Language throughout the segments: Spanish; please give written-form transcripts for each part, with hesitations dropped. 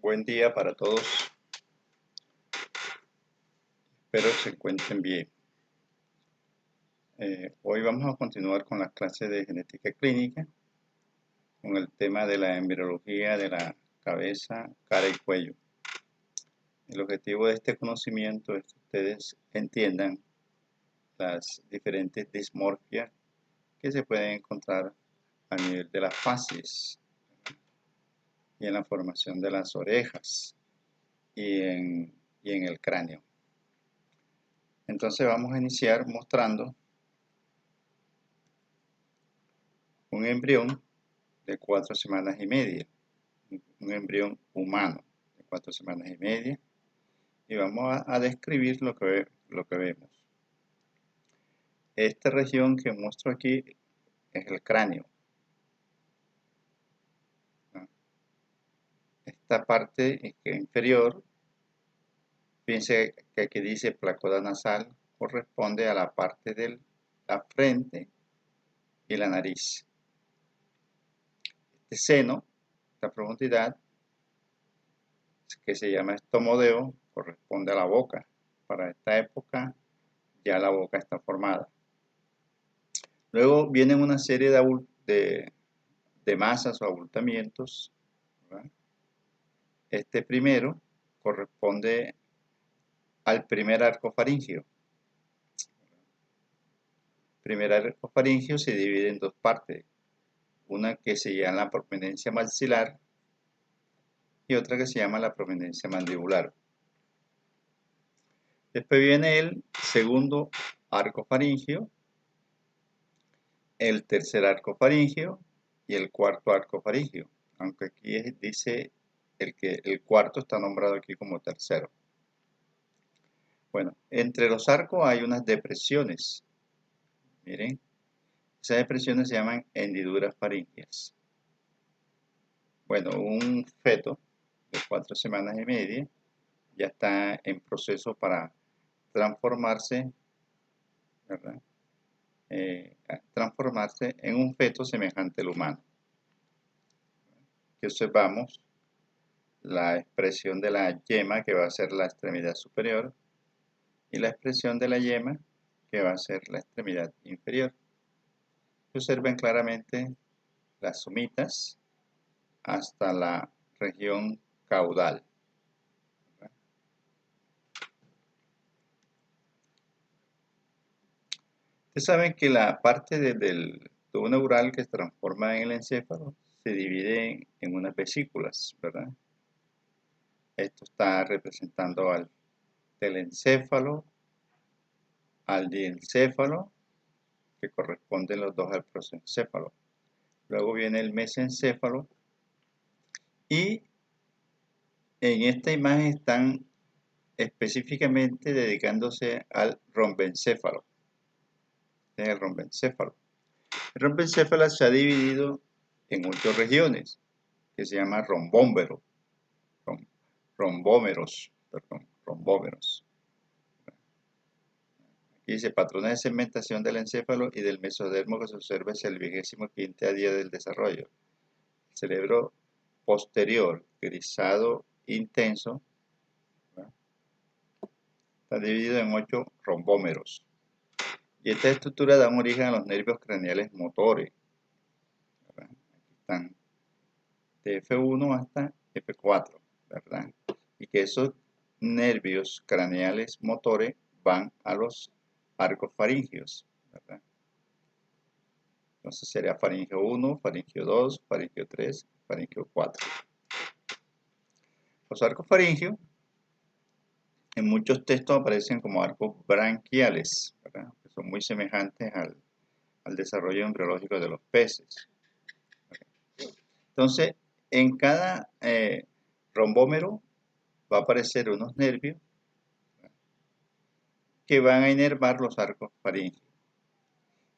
Buen día para todos. Espero que se encuentren bien. Hoy vamos a continuar con las clases de genética clínica con el tema de la embriología de la cabeza, cara y cuello. El objetivo de este conocimiento es que ustedes entiendan las diferentes dismorfias que se pueden encontrar a nivel de las facies y en la formación de las orejas y en el cráneo. Entonces vamos a iniciar mostrando un embrión de 4 semanas y media, un embrión humano de 4 semanas y media, y vamos a describir lo que vemos. Esta región que muestro aquí es el cráneo. Esta parte inferior, fíjense que aquí dice placoda nasal, corresponde a la parte de la frente y la nariz. Este seno, esta profundidad, que se llama estomodeo, corresponde a la boca. Para esta época ya la boca está formada. Luego vienen una serie de masas o abultamientos, ¿verdad? Este primero corresponde al primer arco faríngeo. El primer arco faríngeo se divide en dos partes, una que se llama la prominencia maxilar y otra que se llama la prominencia mandibular. Después viene el segundo arco faríngeo, el tercer arco faríngeo y el cuarto arco faríngeo, aunque aquí dice el cuarto está nombrado aquí como tercero. Bueno, entre los arcos hay unas depresiones. Miren, esas depresiones se llaman hendiduras faríngeas. Bueno, un feto de 4 semanas y media ya está en proceso para transformarse, ¿verdad? Transformarse en un feto semejante al humano. Aquí observamos la expresión de la yema, que va a ser la extremidad superior, y la expresión de la yema, que va a ser la extremidad inferior. Observen claramente las somitas hasta la región caudal. Ustedes saben que la parte del tubo neural que se transforma en el encéfalo se divide en unas vesículas, ¿verdad? Esto está representando al telencéfalo, al diencéfalo, que corresponden los dos al prosencéfalo. Luego viene el mesencéfalo y en esta imagen están específicamente dedicándose al rombencéfalo. Este es el rombencéfalo. El rombencéfalo se ha dividido en 8 regiones que se llama rombómeros. Aquí dice patrones de segmentación del encéfalo y del mesodermo que se observa hacia el 25º día del desarrollo. El cerebro posterior, grisado intenso, ¿verdad? Está dividido en 8 rombómeros. Y esta estructura da origen a los nervios craneales motores, ¿verdad? Aquí están de F1 hasta F4, ¿verdad? Y que esos nervios craneales motores van a los arcos faríngeos, ¿verdad? Entonces sería faringeo 1, faringeo 2, faringeo 3, faringeo 4. Los arcos faríngeos en muchos textos aparecen como arcos branquiales, ¿verdad? Que son muy semejantes al desarrollo embriológico de los peces. Entonces, en cada rombómero va a aparecer unos nervios que van a inervar los arcos faríngeos.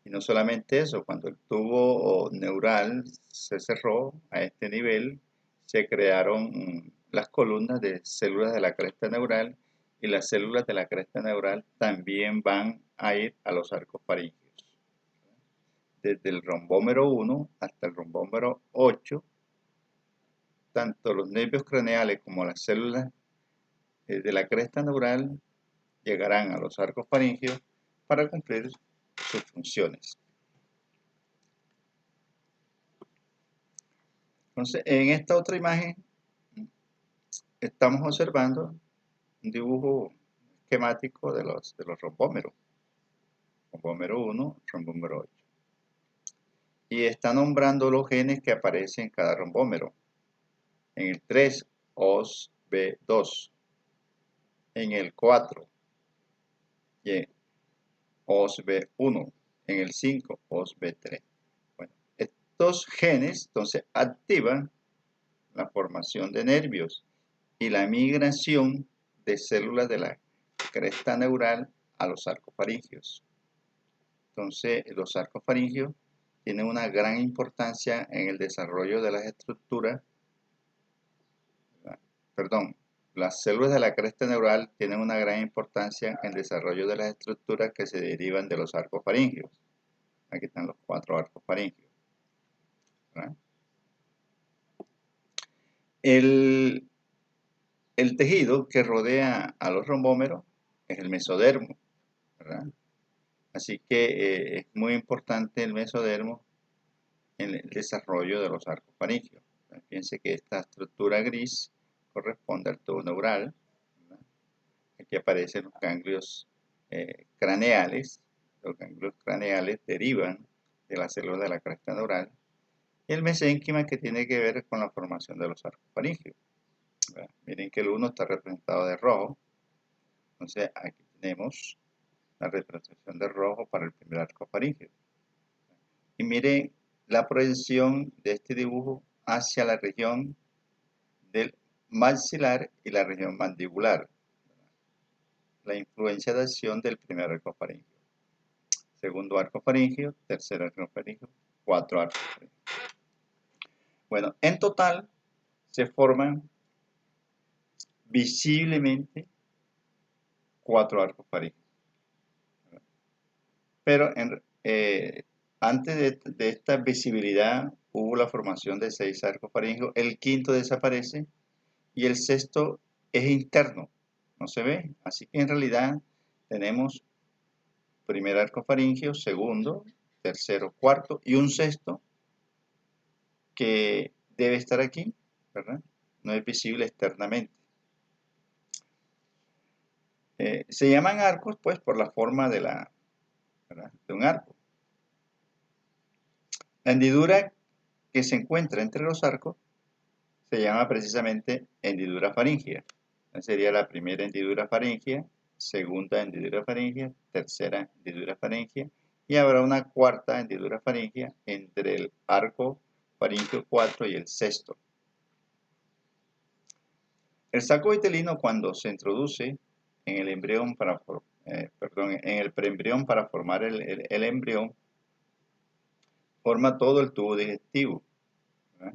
Y no solamente eso, cuando el tubo neural se cerró a este nivel, se crearon las columnas de células de la cresta neural y las células de la cresta neural también van a ir a los arcos faríngeos. Desde el rombómero 1 hasta el rombómero 8 tanto los nervios craneales como las células de la cresta neural llegarán a los arcos faringeos para cumplir sus funciones. Entonces, en esta otra imagen estamos observando un dibujo esquemático de los rombómeros. Rombómero 1, rombómero 8. Y está nombrando los genes que aparecen en cada rombómero. En el 3, OSB2. En el 4, OSB1. En el 5, OSB3. Bueno, estos genes entonces activan la formación de nervios y la migración de células de la cresta neural a los arcos faringeos. Entonces, los arcos faringeos tienen una gran importancia en el desarrollo de las estructuras, las células de la cresta neural tienen una gran importancia en el desarrollo de las estructuras que se derivan de los arcos faringeos. Aquí están los 4 arcos faringeos. El tejido que rodea a los rombómeros es el mesodermo, ¿verdad? Así que es muy importante el mesodermo en el desarrollo de los arcos faringeos. Fíjense que esta estructura gris corresponde al tubo neural, ¿verdad? Aquí aparecen los ganglios craneales. Los ganglios craneales derivan de las células de la cresta neural. Y el mesénquima, que tiene que ver con la formación de los arcos faringeos. Miren que el 1 está representado de rojo. Entonces aquí tenemos la representación de rojo para el primer arco faríngeo. Y miren la proyección de este dibujo hacia la región del maxilar y la región mandibular. La influencia de acción del primer arco faríngeo. Segundo arco faríngeo, tercer arco faríngeo, 4 arcos faríngeos. Bueno, en total se forman visiblemente 4 arcos faríngeos. Pero antes de esta visibilidad hubo la formación de 6 arcos faringeos, el quinto desaparece y el sexto es interno, no se ve. Así que en realidad tenemos primer arco faríngeo, segundo, tercero, cuarto y un sexto que debe estar aquí, ¿verdad? No es visible externamente. Se llaman arcos pues por la forma de un arco. La hendidura que se encuentra entre los arcos se llama precisamente hendidura faríngea. Sería la primera hendidura faríngea, segunda hendidura faríngea, tercera hendidura faríngea y habrá una cuarta hendidura faríngea entre el arco faríngeo 4 y el sexto. El saco vitelino, cuando se introduce en el embrión en el preembrión para formar el embrión, forma todo el tubo digestivo, ¿verdad?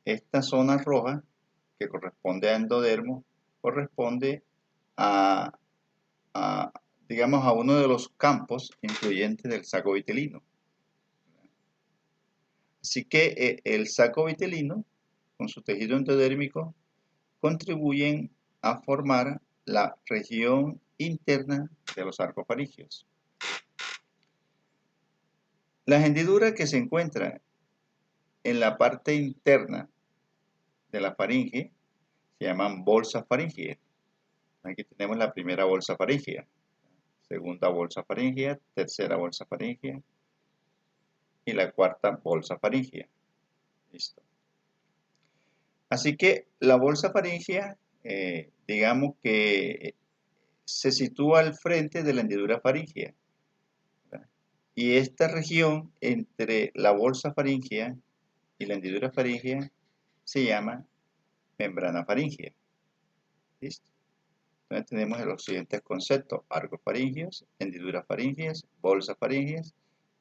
Esta zona roja, que corresponde a endodermo, corresponde digamos, a uno de los campos influyentes del saco vitelino. Así que el saco vitelino, con su tejido endodérmico, contribuyen a formar la región interna de los arcos faringeos. Las hendiduras que se encuentran en la parte interna de la faringe se llaman bolsas faríngeas. Aquí tenemos la primera bolsa faríngea, segunda bolsa faríngea, tercera bolsa faríngea y la cuarta bolsa faríngea. Listo. Así que la bolsa faríngea, digamos que se sitúa al frente de la hendidura faríngea, ¿verdad? Y esta región entre la bolsa faríngea y la hendidura faríngea se llama membrana faríngea. ¿Listo? Entonces tenemos los siguientes conceptos: arcos faríngeos, hendiduras faríngeas, bolsas faríngeas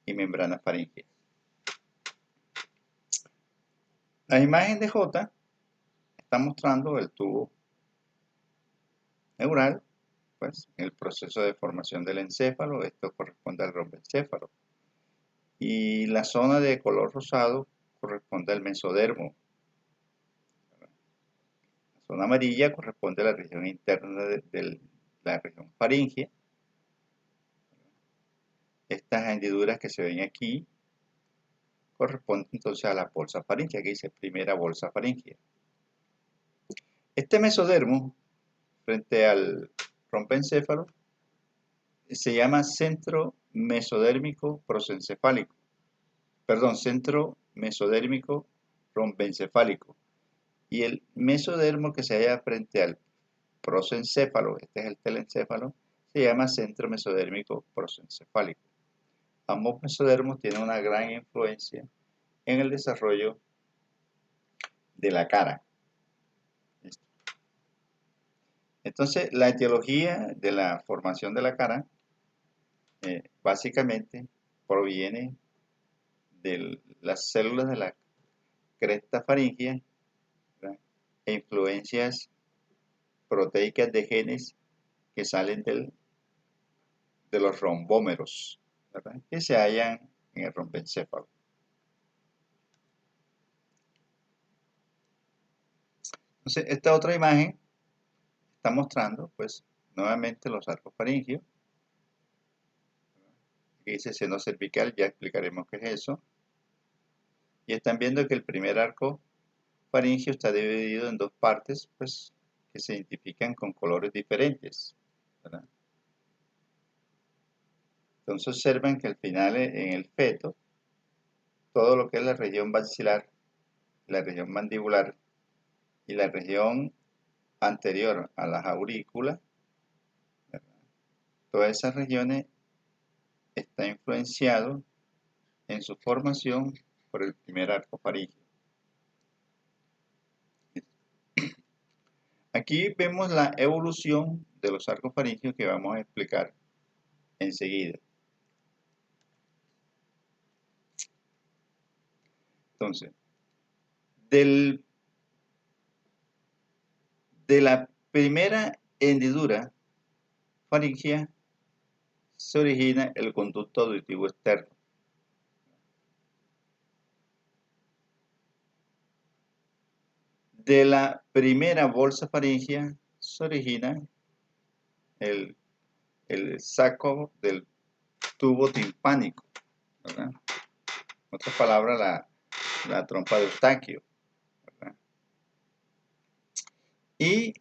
y membranas faríngeas. La imagen de J está mostrando el tubo neural, pues en el proceso de formación del encéfalo. Esto corresponde al romboencéfalo. Y la zona de color rosado corresponde al mesodermo. zona amarilla corresponde a la región interna de la región faríngea. Estas hendiduras que se ven aquí corresponden entonces a la bolsa faríngea, que dice primera bolsa faríngea. Este mesodermo, frente al rompencéfalo, se llama centro mesodérmico prosencefálico. Perdón, centro mesodérmico rompencefálico. Y el mesodermo que se halla frente al prosencéfalo, este es el telencéfalo, se llama centro mesodérmico prosencefálico. Ambos mesodermos tienen una gran influencia en el desarrollo de la cara. Entonces, la etiología de la formación de la cara básicamente proviene de las células de la cresta faríngea, ¿verdad? E influencias proteicas de genes que salen de los rombómeros, ¿verdad? Que se hallan en el rompencéfalo. Entonces, esta otra imagen está mostrando, pues, nuevamente los arcos faringios. Aquí dice seno cervical, ya explicaremos qué es eso. Y están viendo que el primer arco faringio está dividido en dos partes, pues, que se identifican con colores diferentes, ¿verdad? Entonces observan que al final, en el feto, todo lo que es la región basilar, la región mandibular y la región anterior a las aurículas, ¿verdad? Todas esas regiones está influenciado en su formación por el primer arco faríngeo. Aquí vemos la evolución de los arcos faringios que vamos a explicar enseguida. Entonces, de la primera hendidura faríngea se origina el conducto auditivo externo. De la primera bolsa faríngea se origina el saco del tubo timpánico, ¿verdad? En otras palabras, la trompa de Eustaquio, ¿verdad? Y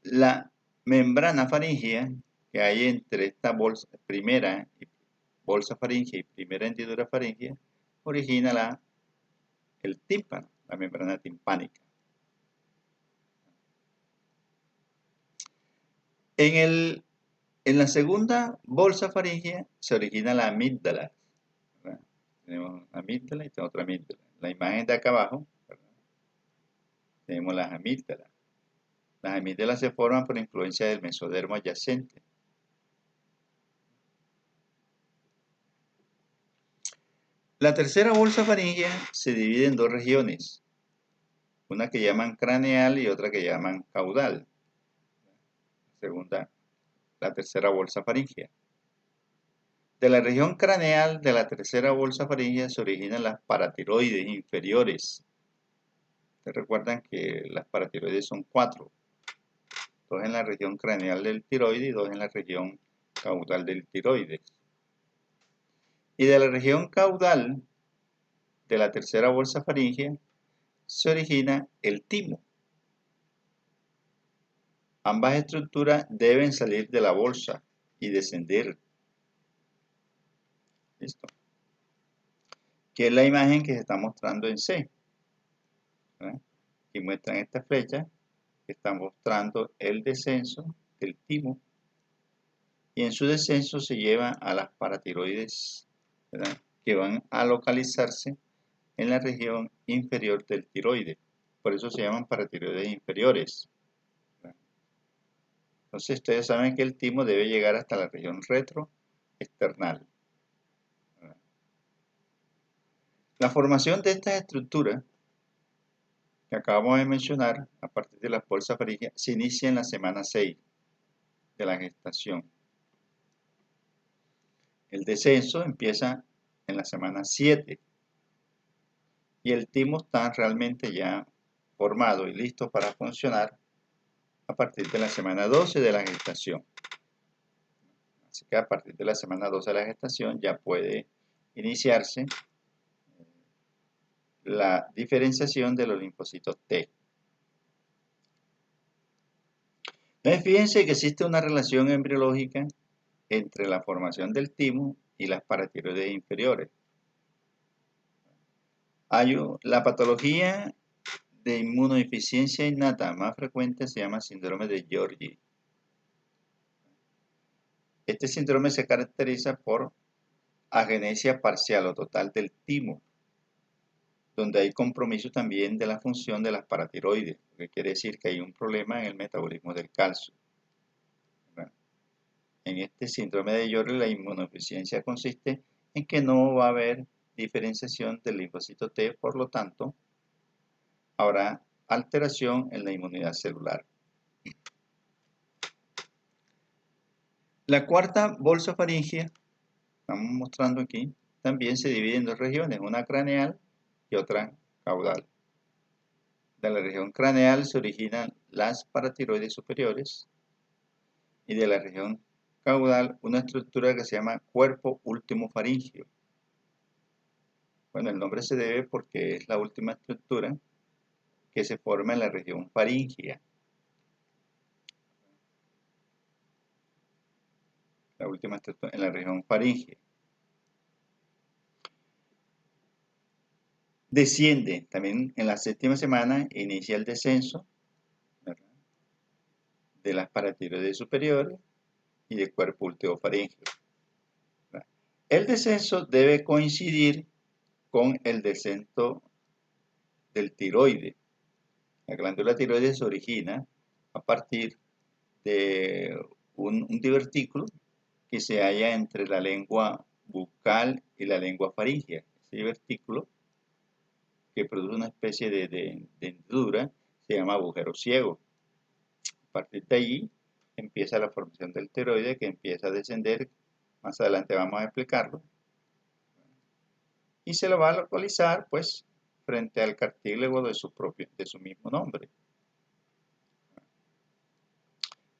la membrana faríngea que hay entre esta primera bolsa faríngea y primera hendidura faríngea origina el tímpano, la membrana timpánica. En la segunda bolsa faríngea se origina la amígdala, ¿verdad? Tenemos una amígdala y tenemos otra amígdala. La imagen de acá abajo, ¿verdad? Tenemos las amígdalas. Las amígdalas se forman por influencia del mesodermo adyacente. La tercera bolsa faríngea se divide en dos regiones, una que llaman craneal y otra que llaman caudal. La tercera bolsa faríngea. De la región craneal de la tercera bolsa faríngea se originan las paratiroides inferiores. Ustedes recuerdan que las paratiroides son 4. 2 en la región craneal del tiroides y 2 en la región caudal del tiroides. Y de la región caudal de la tercera bolsa faríngea se origina el timo. Ambas estructuras deben salir de la bolsa y descender. ¿Listo? Que es la imagen que se está mostrando en C, ¿verdad? Y muestran esta flecha que está mostrando el descenso del timo. Y en su descenso se lleva a las paratiroides, ¿verdad? Que van a localizarse en la región inferior del tiroides. Por eso se llaman paratiroides inferiores, ¿verdad? Entonces ustedes saben que el timo debe llegar hasta la región retroesternal, ¿verdad? La formación de estas estructuras que acabamos de mencionar a partir de las bolsas faríngeas se inicia en la semana 6 de la gestación. El descenso empieza en la semana 7 y el timo está realmente ya formado y listo para funcionar a partir de la semana 12 de la gestación. Así que a partir de la semana 12 de la gestación ya puede iniciarse la diferenciación de los linfocitos T. Entonces, fíjense que existe una relación embriológica entre la formación del timo y las paratiroides inferiores. La patología de inmunodeficiencia innata más frecuente se llama síndrome de Gorgi. Este síndrome se caracteriza por agenesia parcial o total del timo, donde hay compromiso también de la función de las paratiroides, lo que quiere decir que hay un problema en el metabolismo del calcio. En este síndrome de Gorgi la inmunodeficiencia consiste en que no va a haber diferenciación del linfocito T, por lo tanto, habrá alteración en la inmunidad celular. La cuarta bolsa faríngea, estamos mostrando aquí, también se divide en dos regiones, una craneal y otra caudal. De la región craneal se originan las paratiroides superiores y de la región caudal una estructura que se llama cuerpo último faríngeo. Bueno, el nombre se debe porque es la última estructura que se forma en la región faríngea. La última estructura en la región faríngea. Desciende también en la séptima semana, inicia el descenso, ¿verdad?, de las paratiroides superiores y del cuerpo último faríngeo. El descenso debe coincidir con el descenso del tiroide. La glándula tiroides se origina a partir de un divertículo que se halla entre la lengua bucal y la lengua faríngea. Ese divertículo, que produce una especie de hendidura, se llama agujero ciego. A partir de allí empieza la formación del tiroide, que empieza a descender. Más adelante vamos a explicarlo. Y se lo va a localizar, pues, frente al cartílago de su mismo nombre.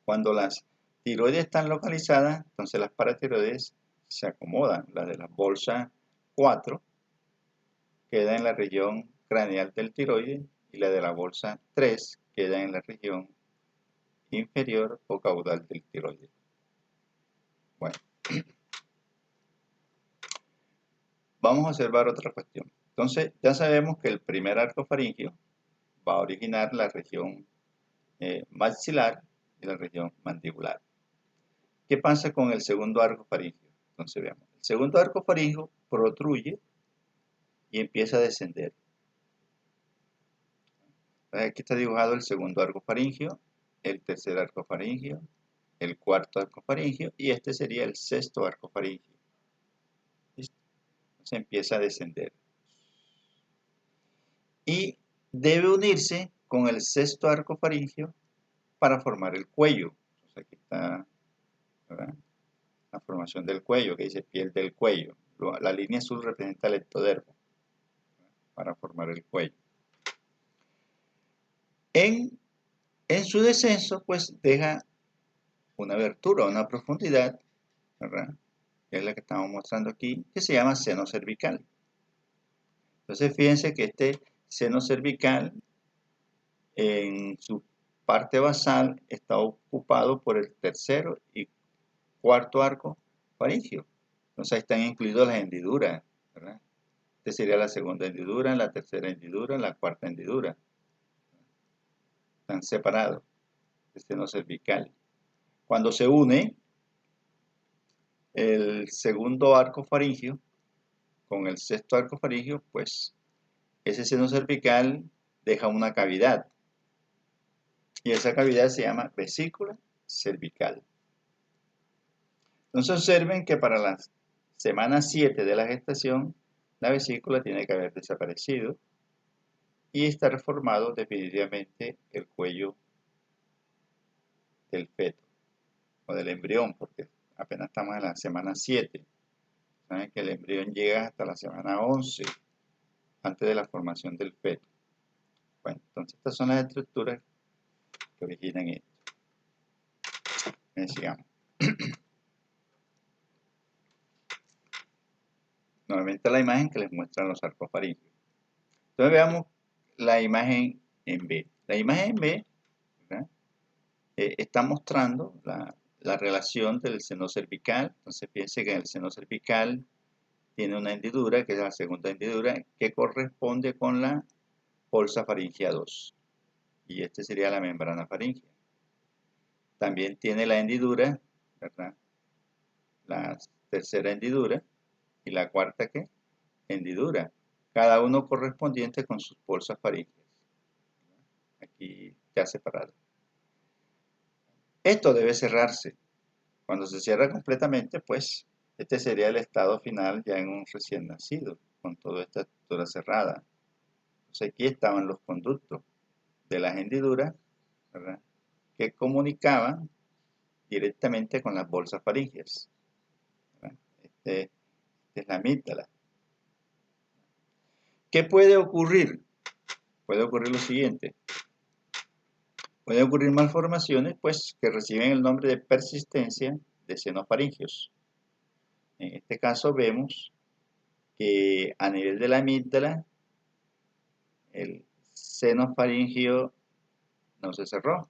Cuando las tiroides están localizadas, entonces las paratiroides se acomodan. La de la bolsa 4 queda en la región craneal del tiroide y la de la bolsa 3 queda en la región inferior o caudal del tiroide. Bueno, vamos a observar otra cuestión. Entonces, ya sabemos que el primer arco faríngeo va a originar la región maxilar y la región mandibular. ¿Qué pasa con el segundo arco faríngeo? Entonces veamos. El segundo arco faríngeo protruye y empieza a descender. Aquí está dibujado el segundo arco faríngeo, el tercer arco faríngeo, el cuarto arco faríngeo y este sería el sexto arco faríngeo. ¿Listo? Entonces empieza a descender. Y debe unirse con el sexto arco faríngeo para formar el cuello. Entonces aquí está, ¿verdad?, la formación del cuello, que dice piel del cuello. La línea azul representa el ectodermo, ¿verdad?, para formar el cuello. En su descenso, pues deja una abertura, una profundidad, ¿verdad?, que es la que estamos mostrando aquí, que se llama seno cervical. Entonces, fíjense que este seno cervical, en su parte basal, está ocupado por el tercero y cuarto arco faríngeo. Entonces, ahí están incluidas las hendiduras, ¿verdad? Esta sería la segunda hendidura, la tercera hendidura, la cuarta hendidura. Están separados, el seno cervical. Cuando se une el segundo arco faríngeo con el sexto arco faríngeo, pues ese seno cervical deja una cavidad. Y esa cavidad se llama vesícula cervical. Entonces observen que para la semana 7 de la gestación, la vesícula tiene que haber desaparecido y estar formado definitivamente el cuello del feto o del embrión, porque apenas estamos en la semana 7. Saben que el embrión llega hasta la semana 11, antes de la formación del feto. Bueno, entonces estas son las estructuras que originan esto. Sigamos. Nuevamente la imagen que les muestran los arcos faríngeos. Entonces veamos la imagen en B. La imagen en B, ¿verdad? Está mostrando la relación del seno cervical. Entonces piense que en el seno cervical tiene una hendidura, que es la segunda hendidura, que corresponde con la bolsa faríngea 2. Y esta sería la membrana faríngea. También tiene la hendidura, ¿verdad? La tercera hendidura y la cuarta, ¿qué? Hendidura. Cada uno correspondiente con sus bolsas faríngeas. Aquí ya separado. Esto debe cerrarse. Cuando se cierra completamente, pues este sería el estado final ya en un recién nacido, con toda esta estructura cerrada. Entonces aquí estaban los conductos de las hendiduras, ¿verdad?, que comunicaban directamente con las bolsas faríngeas. Esta es la amígdala. ¿Qué puede ocurrir? Puede ocurrir lo siguiente. Pueden ocurrir malformaciones, pues, que reciben el nombre de persistencia de senos faríngeos. En este caso vemos que a nivel de la amígdala, el seno faríngeo no se cerró,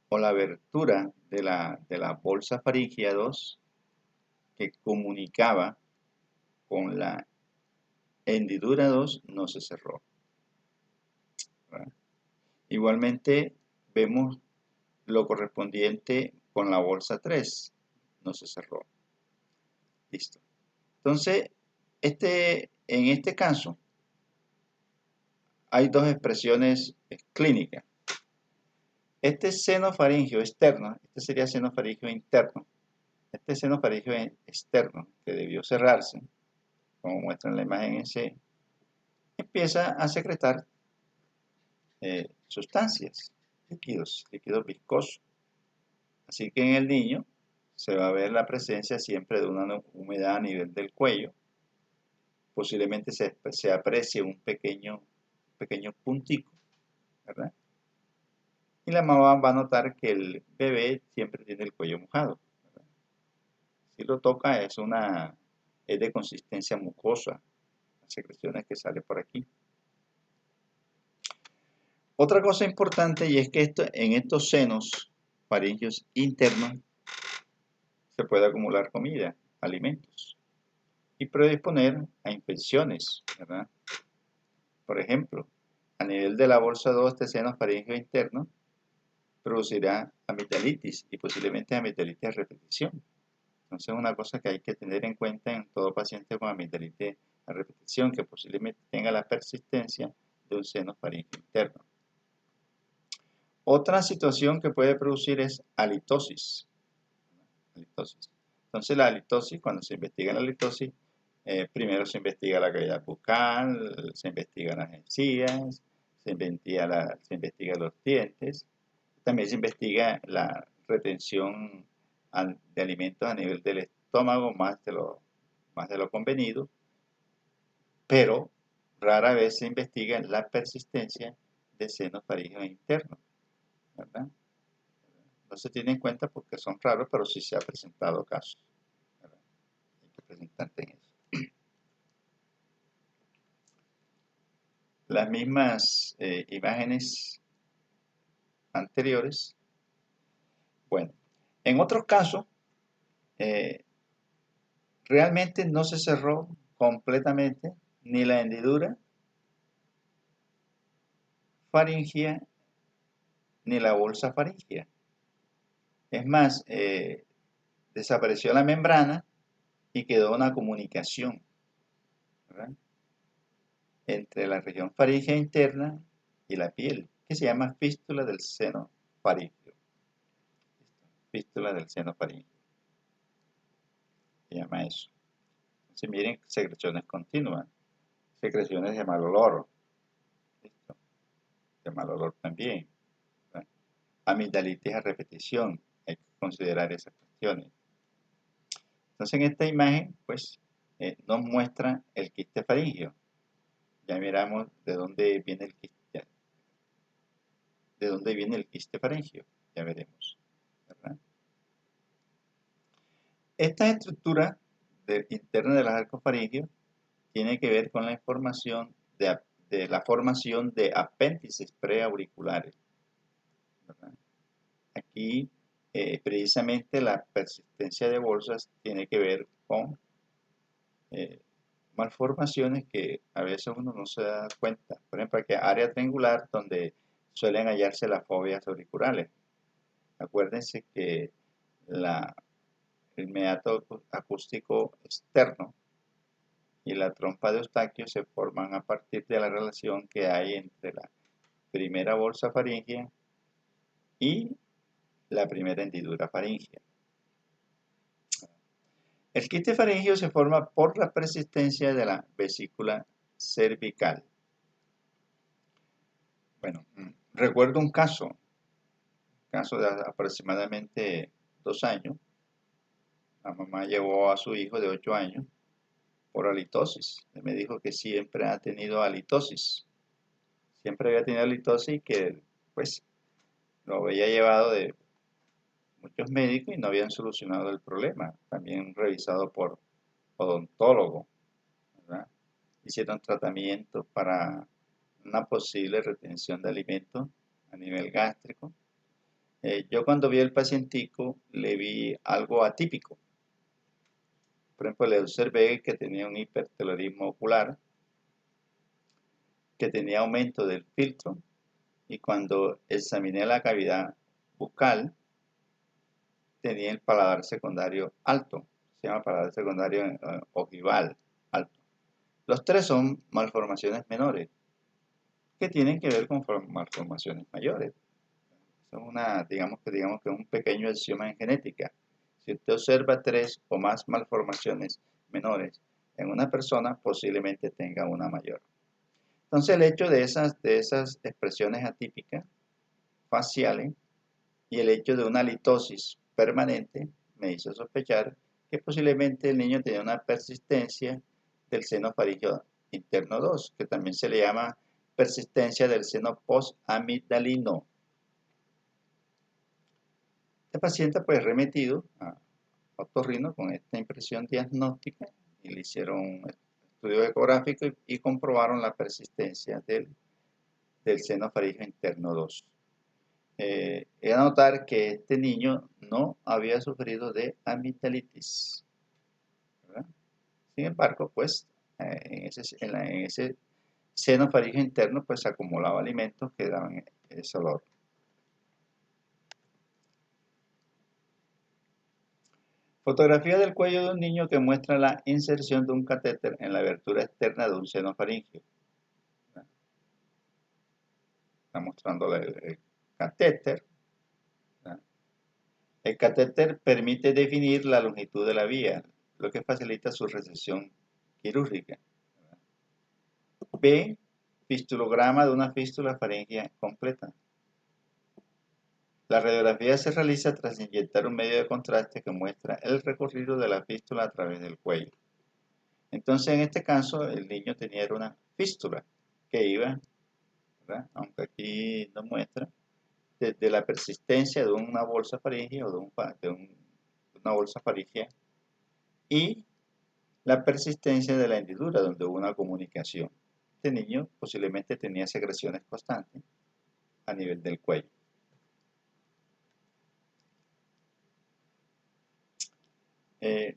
o la abertura de la bolsa faríngea 2 que comunicaba con la hendidura 2 no se cerró, ¿verdad? Igualmente vemos lo correspondiente con la bolsa 3, no se cerró. Listo. Entonces, en este caso, hay dos expresiones clínicas. Este seno faríngeo externo, este sería seno faríngeo interno. Este seno faríngeo externo, que debió cerrarse, como muestra en la imagen en C, empieza a secretar sustancias, líquidos viscosos. Así que en el niño se va a ver la presencia siempre de una humedad a nivel del cuello. Posiblemente se aprecie un pequeño puntico, ¿verdad? Y la mamá va a notar que el bebé siempre tiene el cuello mojado, ¿verdad? Si lo toca es de consistencia mucosa, las secreciones que sale por aquí. Otra cosa importante, y es que en estos senos faríngeos internos se puede acumular comida, alimentos, y predisponer a infecciones, ¿verdad? Por ejemplo, a nivel de la bolsa 2, este seno faríngeo interno producirá amigdalitis y posiblemente amigdalitis a repetición. Entonces, es una cosa que hay que tener en cuenta en todo paciente con amigdalitis a repetición, que posiblemente tenga la persistencia de un seno faríngeo interno. Otra situación que puede producir es halitosis. Entonces, la halitosis, cuando se investiga la halitosis, primero se investiga la cavidad bucal, se investigan las encías, se investiga los dientes, también se investiga la retención de alimentos a nivel del estómago más de lo convenido, pero rara vez se investiga la persistencia de senos faríngeos internos, ¿verdad? No se tiene en cuenta porque son raros, pero sí se ha presentado casos, ¿verdad? Hay que presentarte en eso. Las mismas imágenes anteriores. Bueno, en otros casos, realmente no se cerró completamente ni la hendidura faríngea ni la bolsa faríngea. Es más, desapareció la membrana y quedó una comunicación, ¿verdad?, entre la región faríngea interna y la piel, que se llama fístula del seno faríngeo. Fístula del seno faríngeo. Se llama eso. Entonces miren, secreciones continuas, secreciones de mal olor, ¿listo?, de mal olor también, ¿verdad? Amigdalitis a repetición, hay que considerar esas cuestiones. Entonces en esta imagen, pues, nos muestra el quiste faríngeo. Ya miramos de dónde viene de dónde viene el quiste faríngeo. Ya veremos, ¿verdad? Esta estructura interna del arco faríngeo tiene que ver con la información de la formación de apéndices preauriculares, ¿verdad? Aquí, precisamente, la persistencia de bolsas tiene que ver con eh, malformaciones que a veces uno no se da cuenta. Por ejemplo, aquí área triangular donde suelen hallarse las fobias auriculares. Acuérdense que la, el meato acústico externo y la trompa de Eustaquio se forman a partir de la relación que hay entre la primera bolsa faríngea y la primera hendidura faríngea. El quiste faríngeo se forma por la persistencia de la vesícula cervical. Bueno, recuerdo un caso de aproximadamente 2 años. La mamá llevó a su hijo de 8 años por halitosis. Él me dijo que siempre ha tenido halitosis. Siempre había tenido halitosis y que pues lo había llevado de muchos médicos y no habían solucionado el problema. También revisado por odontólogo, ¿verdad? Hicieron tratamientos para una posible retención de alimentos a nivel gástrico. Yo cuando vi al pacientico le vi algo atípico. Por ejemplo, le observé que tenía un hipertelorismo ocular, que tenía aumento del filtro y cuando examiné la cavidad bucal tenía el paladar secundario alto. Se llama paladar secundario ogival alto. Los tres son malformaciones menores que tienen que ver con malformaciones mayores. Es digamos que un pequeño axioma en genética. Si usted observa 3 o más malformaciones menores en una persona, posiblemente tenga una mayor. Entonces, el hecho de esas expresiones atípicas faciales y el hecho de una litosis permanente me hizo sospechar que posiblemente el niño tenía una persistencia del seno faríngeo interno 2, que también se le llama persistencia del seno postamigdalino. Este paciente pues remitido a otorrino con esta impresión diagnóstica y le hicieron un estudio ecográfico y comprobaron la persistencia del seno faríngeo interno 2. He de notar que este niño no había sufrido de amigdalitis, ¿verdad? Sin embargo, pues en ese seno faríngeo interno pues se acumulaba alimentos que daban ese olor. Fotografía del cuello de un niño que muestra la inserción de un catéter en la abertura externa de un seno faríngeo. Está mostrando el catéter. El catéter permite definir la longitud de la vía, lo que facilita su resección quirúrgica. B. Fistulograma de una fístula faríngea completa. La radiografía se realiza tras inyectar un medio de contraste que muestra el recorrido de la fístula a través del cuello. Entonces, en este caso, el niño tenía una fístula que iba, ¿verdad? Aunque aquí no muestra, desde la persistencia de una bolsa faríngea o de una bolsa faríngea y la persistencia de la hendidura, donde hubo una comunicación. Este niño posiblemente tenía secreciones constantes a nivel del cuello.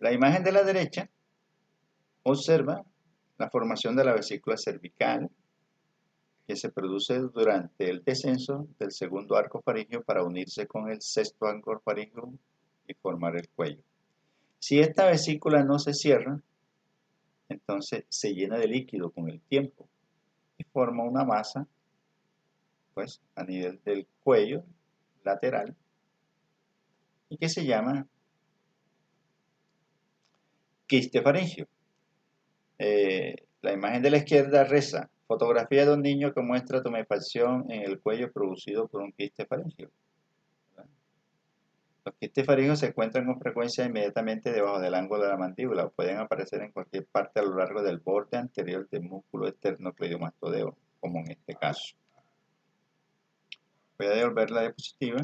La imagen de la derecha observa la formación de la vesícula cervical que se produce durante el descenso del segundo arco faríngeo para unirse con el sexto arco faríngeo y formar el cuello. Si esta vesícula no se cierra, entonces se llena de líquido con el tiempo y forma una masa, pues, a nivel del cuello lateral y que se llama quiste faríngeo. La imagen de la izquierda reza: fotografía de un niño que muestra tumefacción en el cuello producido por un quiste faríngeo. Los quistes faríngeos se encuentran con frecuencia inmediatamente debajo del ángulo de la mandíbula o pueden aparecer en cualquier parte a lo largo del borde anterior del músculo esternocleidomastodeo, como en este caso. Voy a devolver la diapositiva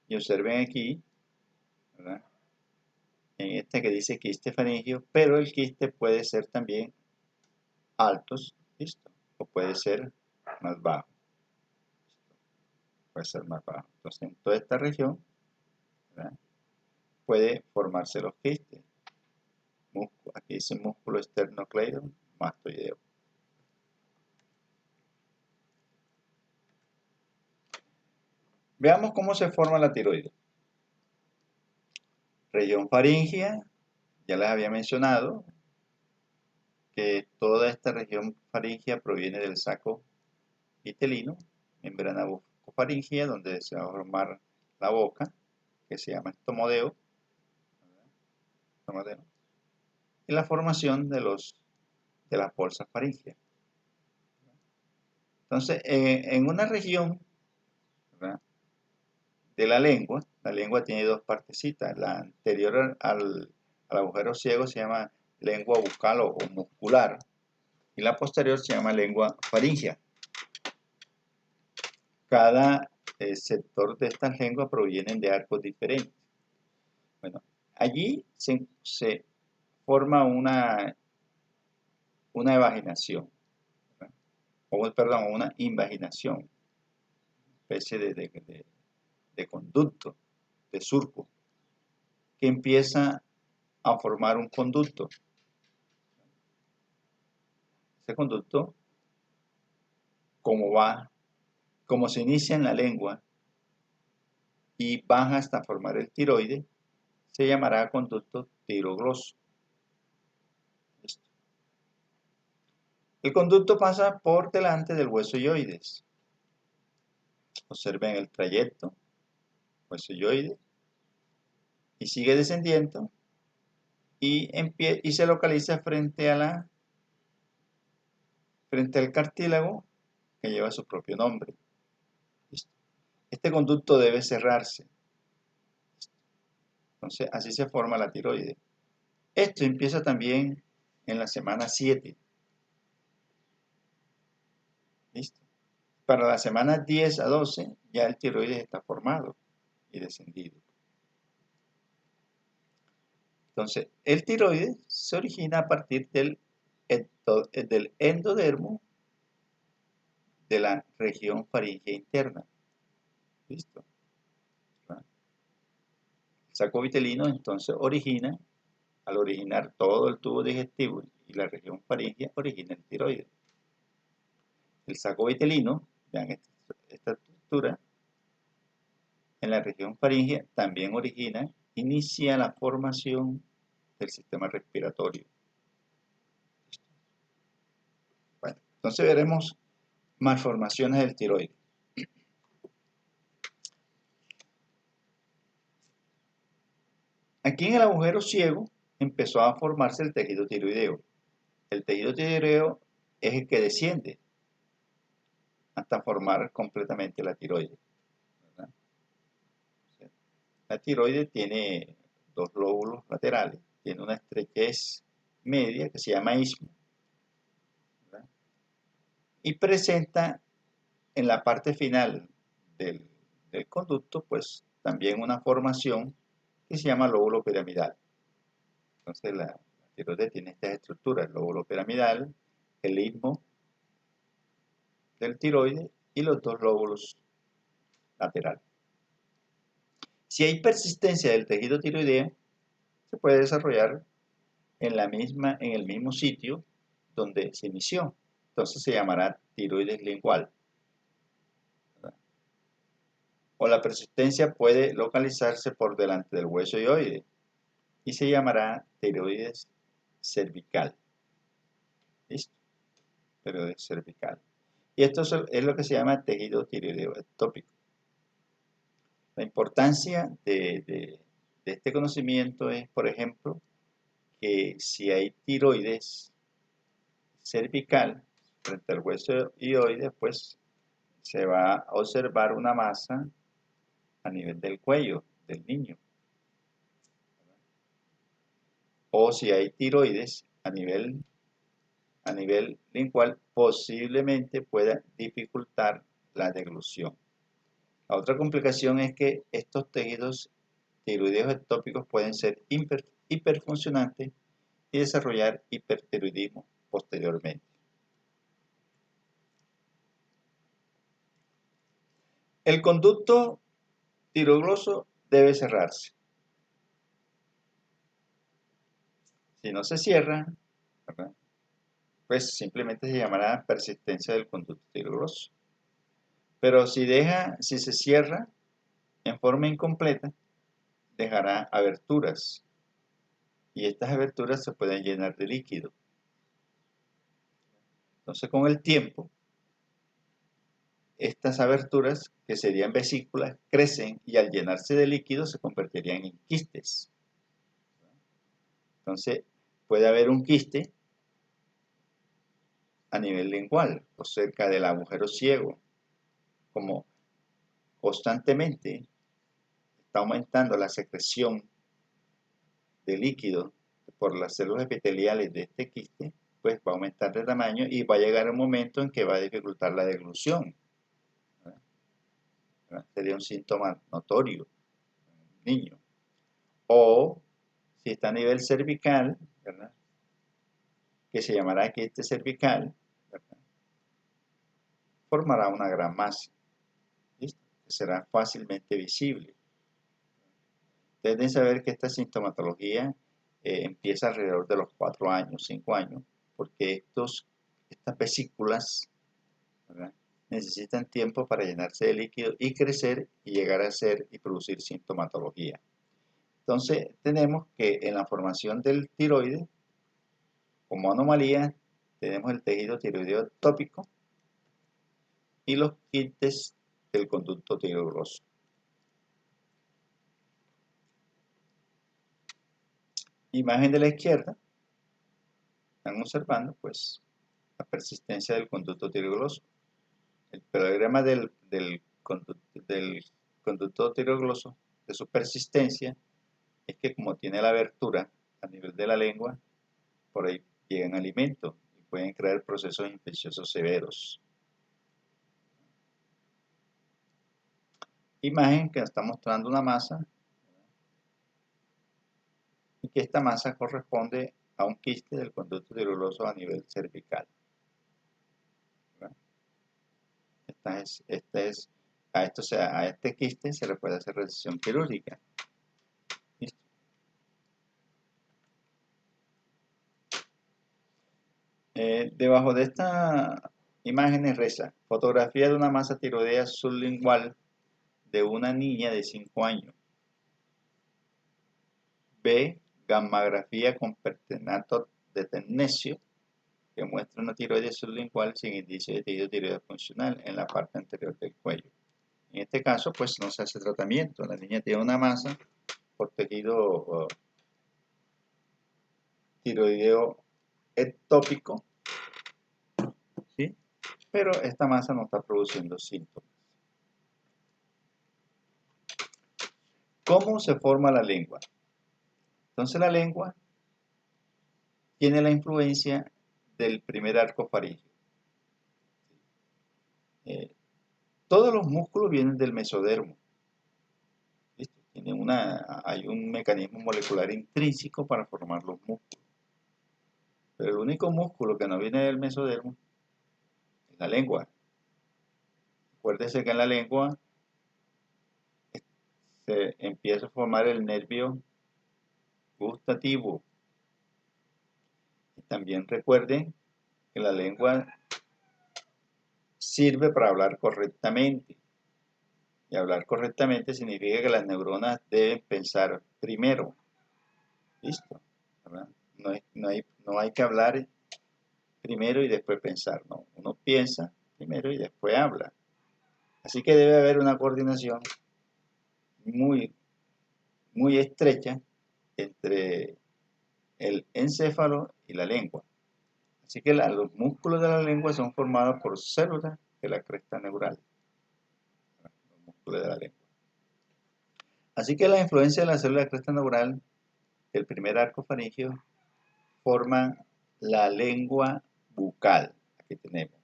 y observen aquí, ¿verdad? En este que dice quiste faríngeo, pero el quiste puede ser también altos, ¿listo? O puede ser más bajo, puede ser más bajo. Entonces, en toda esta región, ¿verdad?, puede formarse los quistes. Aquí dice músculo esternocleidomastoideo, mastoideo. Veamos cómo se forma la tiroides. Región faríngea, ya les había mencionado que toda esta región faríngea proviene del saco vitelino, membrana bucofaríngea, donde se va a formar la boca, que se llama estomodeo, y la formación de las bolsas faríngeas. Entonces, en una región, ¿verdad?, de la lengua tiene dos partecitas. La anterior al agujero ciego se llama lengua bucal o muscular, y la posterior se llama lengua faríngea. Cada sector de estas lenguas provienen de arcos diferentes. Bueno, allí se forma una evaginación, ¿verdad?, perdón, una invaginación, especie de conducto, de surco, que empieza a formar un conducto. Ese conducto, como se inicia en la lengua y baja hasta formar el tiroide, se llamará conducto tirogloso. ¿Listo? El conducto pasa por delante del hueso hyoides. Observen el trayecto, hueso hyoides, y sigue descendiendo y se localiza frente al cartílago que lleva su propio nombre. ¿Listo? Este conducto debe cerrarse. Entonces, así se forma la tiroides. Esto empieza también en la semana 7. ¿Listo? Para la semana 10 a 12 ya el tiroides está formado y descendido. Entonces, el tiroides se origina a partir del endodermo de la región faríngea interna. ¿Listo? El saco vitelino entonces al originar todo el tubo digestivo y la región faríngea, origina el tiroides. El saco vitelino, vean esta estructura, en la región faríngea también inicia la formación del sistema respiratorio. Bueno, entonces veremos malformaciones del tiroides. Aquí en el agujero ciego empezó a formarse el tejido tiroideo. El tejido tiroideo es el que desciende hasta formar completamente la tiroides, ¿verdad? La tiroides tiene dos lóbulos laterales, tiene una estrechez media que se llama istmo, ¿verdad?, y presenta en la parte final del conducto, pues también una formación que se llama lóbulo piramidal. Entonces la tiroides tiene estas estructuras: el lóbulo piramidal, el istmo del tiroides y los dos lóbulos laterales. Si hay persistencia del tejido tiroideo, se puede desarrollar en el mismo sitio donde se inició. Entonces se llamará tiroides lingual, ¿verdad? O la persistencia puede localizarse por delante del hueso hyoide y se llamará tiroides cervical. ¿Listo? Tiroides cervical. Y esto es lo que se llama tejido tiroideo ectópico. La importancia de este conocimiento es, por ejemplo, que si hay tiroides cervical frente al hueso hyoide, pues se va a observar una masa a nivel del cuello del niño. O si hay tiroides a nivel lingual, posiblemente pueda dificultar la deglución. La otra complicación es que estos tejidos tiroideos ectópicos pueden ser hiperfuncionantes y desarrollar hipertiroidismo posteriormente. El conducto tirogloso debe cerrarse. Si no se cierra, ¿verdad?, pues simplemente se llamará persistencia del conducto tirogloso. Pero si se cierra en forma incompleta, dejará aberturas y estas aberturas se pueden llenar de líquido. Entonces, con el tiempo, estas aberturas, que serían vesículas, crecen y al llenarse de líquido se convertirían en quistes. Entonces, puede haber un quiste a nivel lingual o cerca del agujero ciego, como constantemente está aumentando la secreción de líquido por las células epiteliales de este quiste, pues va a aumentar de tamaño y va a llegar un momento en que va a dificultar la deglución. ¿Verdad? Sería un síntoma notorio en un niño. O si está a nivel cervical, ¿verdad?, que se llamará quiste cervical, ¿verdad?, formará una gran masa, ¿listo?, que será fácilmente visible. Deben saber que esta sintomatología empieza alrededor de los 4 años, 5 años, porque estas vesículas, ¿verdad?, necesitan tiempo para llenarse de líquido y crecer y llegar a ser y producir sintomatología. Entonces, tenemos que en la formación del tiroides, como anomalía, tenemos el tejido tiroideo ectópico y los quistes del conducto tiroidoso. Imagen de la izquierda, están observando pues la persistencia del conducto tiroidoso. El problema del conducto tiroidoso, de su persistencia, es que como tiene la abertura a nivel de la lengua, por ahí llegan alimentos y pueden crear procesos infecciosos severos. Imagen que está mostrando una masa y que esta masa corresponde a un quiste del conducto tiroidoso a nivel cervical. A este quiste se le puede hacer resección quirúrgica. ¿Listo? Debajo de esta imagen reza: fotografía de una masa tiroidea sublingual de una niña de 5 años. B, gammagrafía con pertenato de tecnecio, que muestra una tiroides sublingual sin indicio de tejido tiroideo funcional en la parte anterior del cuello. En este caso, pues no se hace tratamiento. La niña tiene una masa por tejido tiroideo ectópico, ¿sí?, pero esta masa no está produciendo síntomas. ¿Cómo se forma la lengua? Entonces la lengua tiene la influencia del primer arco faríngeo. Todos los músculos vienen del mesodermo. ¿Listo? Hay un mecanismo molecular intrínseco para formar los músculos. Pero el único músculo que no viene del mesodermo es la lengua. Acuérdese que en la lengua se empieza a formar el nervio gustativo. Y también recuerden que la lengua sirve para hablar correctamente. Y hablar correctamente significa que las neuronas deben pensar primero. ¿Listo? ¿Verdad? No hay que hablar primero y después pensar, no. Uno piensa primero y después habla. Así que debe haber una coordinación muy, muy estrecha entre el encéfalo y la lengua. Así que los músculos de la lengua son formados por células de la cresta neural. Los músculos de la lengua. Así que la influencia de la célula de la cresta neural del primer arco faríngeo forma la lengua bucal. Aquí tenemos.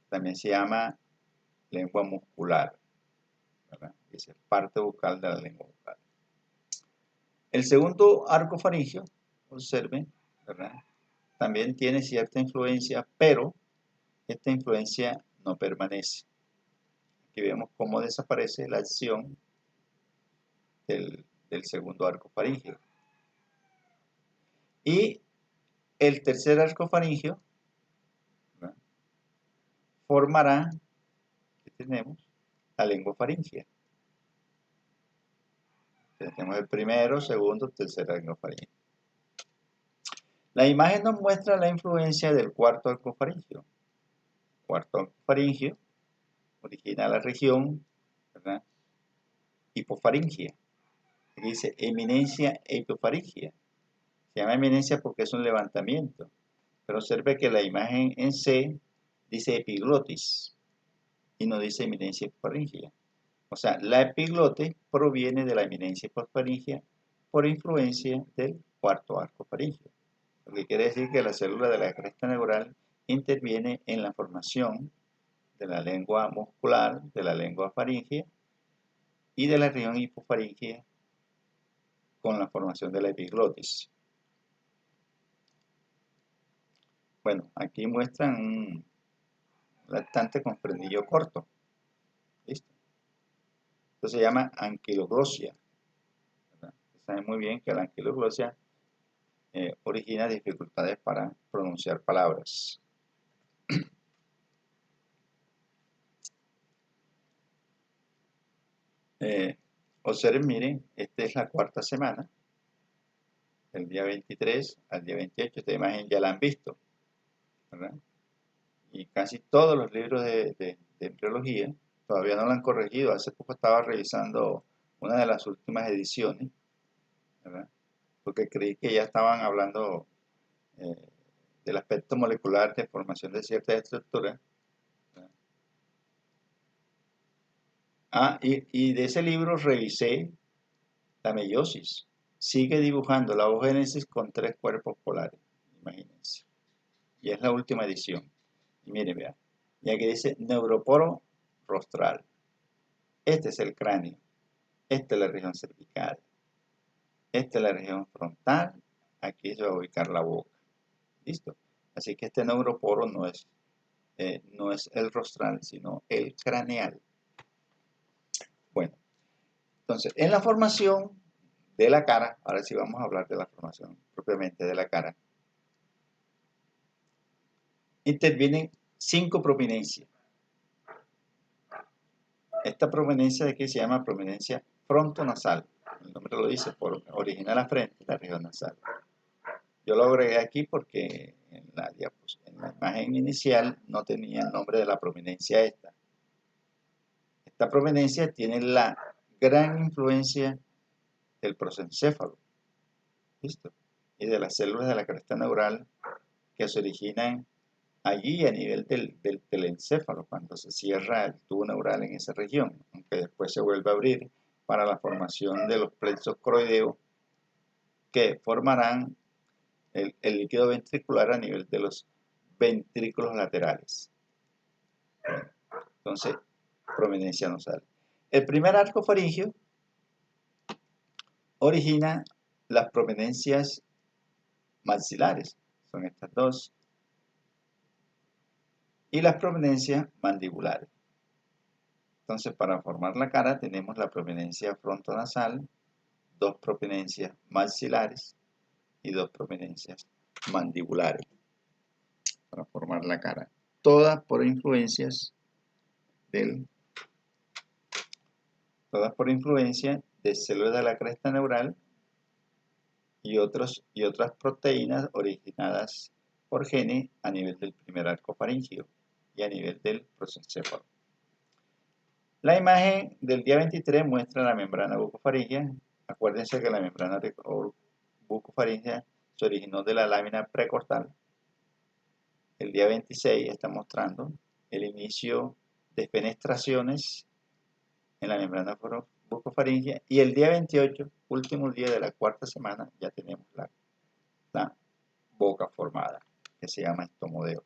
También se llama lengua muscular, ¿verdad? Dice parte bucal de la lengua bucal. El segundo arco faríngeo, observen, ¿verdad? También tiene cierta influencia, pero esta influencia no permanece. Aquí vemos cómo desaparece la acción del segundo arco faríngeo. Y el tercer arco faríngeo, ¿verdad?, formará, aquí tenemos, la lengua faríngea. Tenemos el primero, segundo, tercer arco faríngeo. La imagen nos muestra la influencia del cuarto arco faríngeo. Cuarto arco faríngeo origina la región, ¿verdad?, hipofaringia. Aquí dice eminencia hipofaringia. Se llama eminencia porque es un levantamiento. Pero observe que la imagen en C dice epiglotis y no dice eminencia hipofaringia. O sea, la epiglotis proviene de la eminencia hipofaringia por influencia del cuarto arco faríngeo. Lo que quiere decir que la célula de la cresta neural interviene en la formación de la lengua muscular, de la lengua faríngea y de la región hipofaríngea con la formación de la epiglotis. Bueno, aquí muestran un lactante con frenillo corto. ¿Listo? Esto se llama anquiloglosia. Saben muy bien que la anquiloglosia origina dificultades para pronunciar palabras. Observen, miren, esta es la cuarta semana, del día 23 al día 28. Esta imagen ya la han visto, ¿verdad? Y casi todos los libros de embriología todavía no la han corregido. Hace poco estaba revisando una de las últimas ediciones, ¿verdad?, porque creí que ya estaban hablando del aspecto molecular de formación de ciertas estructuras. Y de ese libro revisé la meiosis. Sigue dibujando la oogénesis con 3 cuerpos polares, imagínense. Y es la última edición. Y miren, vean, y aquí dice neuroporo rostral. Este es el cráneo. Esta es la región cervical. Esta es la región frontal. Aquí se va a ubicar la boca. ¿Listo? Así que este neuroporo no es el rostral, sino el craneal. Bueno, entonces, en la formación de la cara, ahora sí vamos a hablar de la formación propiamente de la cara, intervienen 5 prominencias. Esta prominencia de aquí se llama prominencia frontonasal. El nombre lo dice, por origina la frente, la región nasal. Yo lo agregué aquí porque en la imagen inicial no tenía el nombre de la prominencia esta. Esta prominencia tiene la gran influencia del prosencéfalo, ¿listo?, y de las células de la cresta neural que se originan allí a nivel del telencéfalo, cuando se cierra el tubo neural en esa región, aunque después se vuelve a abrir para la formación de los plexos croideos que formarán el líquido ventricular a nivel de los ventrículos laterales. Entonces, prominencia nasal. El primer arco faríngeo origina las prominencias maxilares, son estas dos, y las prominencias mandibulares. Entonces, para formar la cara tenemos la prominencia frontonasal, 2 prominencias maxilares y 2 prominencias mandibulares para formar la cara. Todas por influencia de células de la cresta neural y otras proteínas originadas por genes a nivel del primer arco faríngeo y a nivel del prosencéfalo. La imagen del día 23 muestra la membrana bucofaríngea. Acuérdense que la membrana bucofaríngea se originó de la lámina precortal. El día 26 está mostrando el inicio de fenestraciones en la membrana bucofaríngea, y el día 28, último día de la cuarta semana, ya tenemos la boca formada, que se llama estomodeo.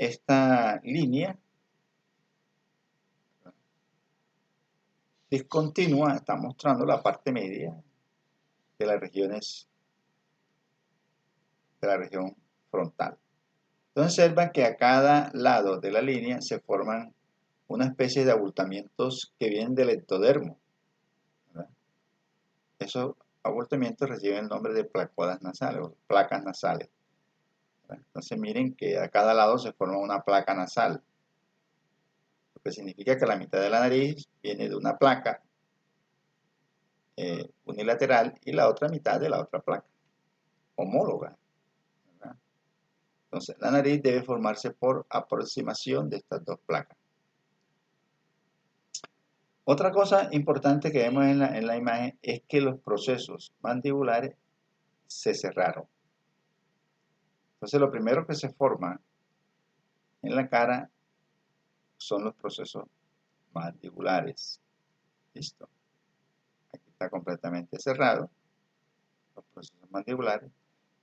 esta línea discontinua está mostrando la parte media de las regiones de la región frontal. Entonces observan que a cada lado de la línea se forman una especie de abultamientos que vienen del ectodermo, ¿verdad? Esos abultamientos reciben el nombre de placodas nasales o placas nasales, ¿verdad? Entonces miren que a cada lado se forma una placa nasal, lo que significa que la mitad de la nariz viene de una placa unilateral y la otra mitad de la otra placa, homóloga, ¿verdad? Entonces la nariz debe formarse por aproximación de estas dos placas. Otra cosa importante que vemos en la imagen es que los procesos mandibulares se cerraron. Entonces lo primero que se forma en la cara son los procesos mandibulares. ¿Listo? Aquí está completamente cerrado, los procesos mandibulares.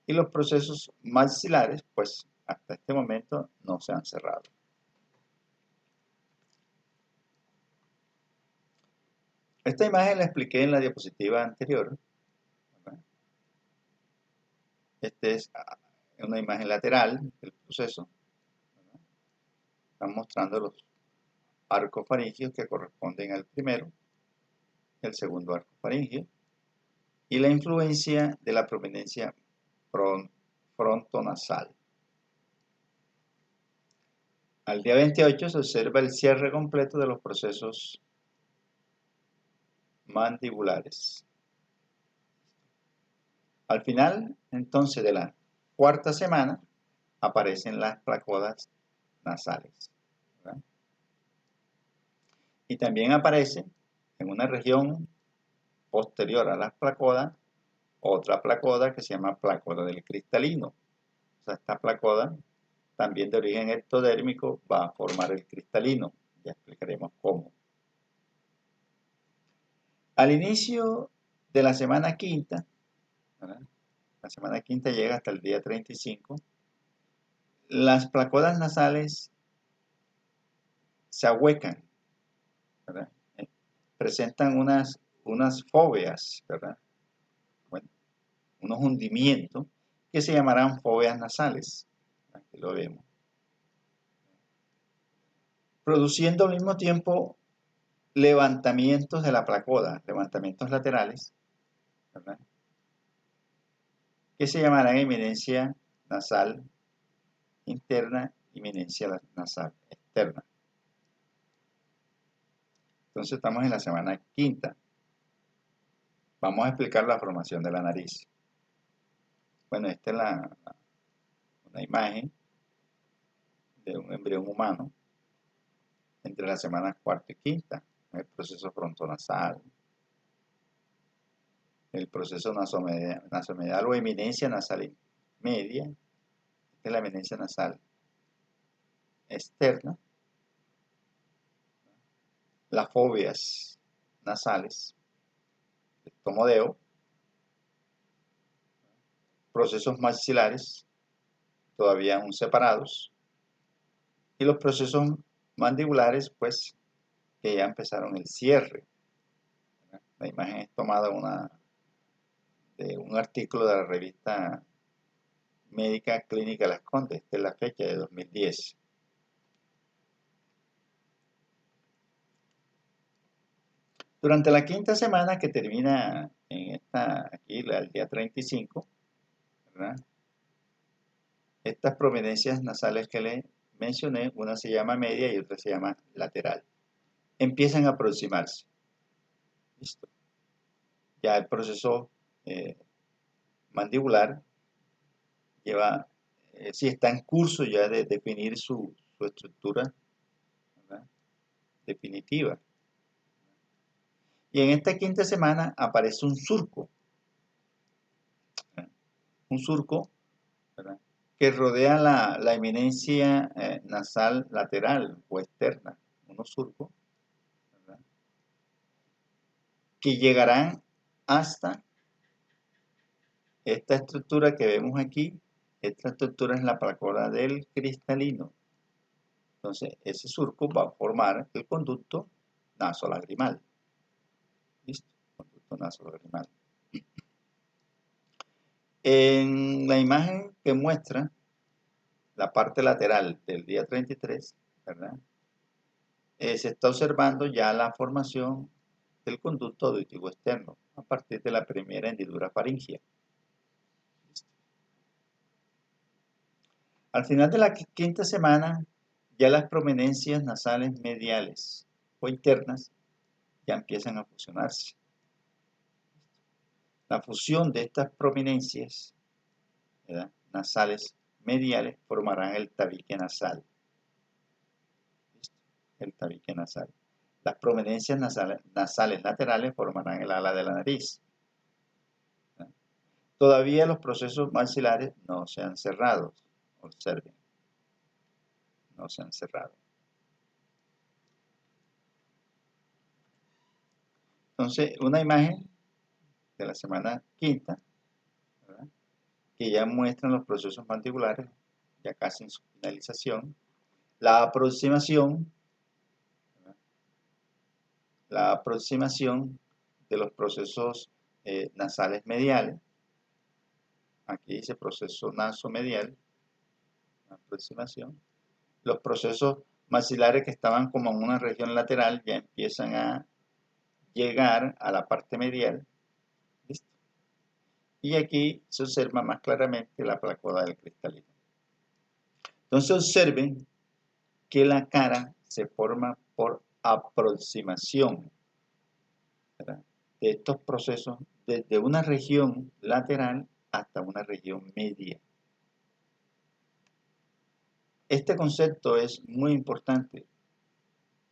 Y los procesos maxilares, pues hasta este momento no se han cerrado. Esta imagen la expliqué en la diapositiva anterior, ¿verdad? Esta es una imagen lateral del proceso, ¿verdad? Están mostrando los arcos faringios que corresponden al primero, el segundo arco faringio, y la influencia de la prominencia frontonasal. Al día 28 se observa el cierre completo de los procesos mandibulares. Al final, entonces, de la cuarta semana, aparecen las placodas nasales, ¿verdad? Y también aparece en una región posterior a las placodas otra placoda que se llama placoda del cristalino. O sea, esta placoda, también de origen ectodérmico, va a formar el cristalino. Ya explicaremos cómo. Al inicio de la semana quinta, ¿verdad? La semana quinta llega hasta el día 35, las placodas nasales se ahuecan, ¿verdad? Presentan unas fóveas, ¿verdad? Bueno, unos hundimientos que se llamarán fóveas nasales. Aquí lo vemos. Produciendo al mismo tiempo levantamientos de la placoda, levantamientos laterales, ¿verdad? Que se llamarán eminencia nasal interna y eminencia nasal externa. Entonces estamos en la semana quinta. Vamos a explicar la formación de la nariz. Bueno, esta es una imagen de un embrión humano entre las semanas cuarta y quinta. El proceso frontonasal, el proceso nasomedial o eminencia nasal media. Esta es la eminencia nasal externa. Las fobias nasales, el tomodeo, procesos maxilares todavía aún separados, y los procesos mandibulares, pues, que ya empezaron el cierre. La imagen es tomada de un artículo de la revista Médica Clínica Las Condes, esta es la fecha de 2010. Durante la quinta semana que termina en aquí, el día 35, ¿verdad? Estas prominencias nasales que les mencioné, una se llama media y otra se llama lateral, empiezan a aproximarse. ¿Listo? Ya el proceso mandibular lleva, si está en curso ya de definir su estructura, ¿verdad? Definitiva. Y en esta quinta semana aparece un surco, ¿verdad? Un surco, ¿verdad? Que rodea la eminencia nasal lateral o externa, unos surcos, ¿verdad? Que llegarán hasta esta estructura que vemos aquí. Esta estructura es la placoda del cristalino, Entonces, ese surco va a formar el conducto nasolagrimal. ¿Listo? Conducto nasolagrimal. En la imagen que muestra la parte lateral del día 33, ¿verdad? Se está observando ya la formación del conducto auditivo externo a partir de la primera hendidura faríngea. Al final de la quinta semana, ya las prominencias nasales mediales o internas ya empiezan a fusionarse. La fusión de estas prominencias, ¿verdad?, nasales mediales formarán el tabique nasal. ¿Listo? El tabique nasal. Las prominencias nasales laterales formarán el ala de la nariz. ¿Verdad? Todavía los procesos maxilares no se han cerrado. Observen, no se han cerrado. Entonces, una imagen de la semana quinta, ¿verdad?, que ya muestran los procesos mandibulares, ya casi en su finalización. La aproximación, ¿verdad?, la aproximación de los procesos nasales mediales. Aquí dice proceso nasomedial, aproximación. Los procesos maxilares que estaban como en una región lateral ya empiezan a llegar a la parte medial. ¿Listo? Y aquí se observa más claramente la placoda del cristalino. Entonces observen que la cara se forma por aproximación, ¿verdad?, de estos procesos desde una región lateral hasta una región media. Este concepto es muy importante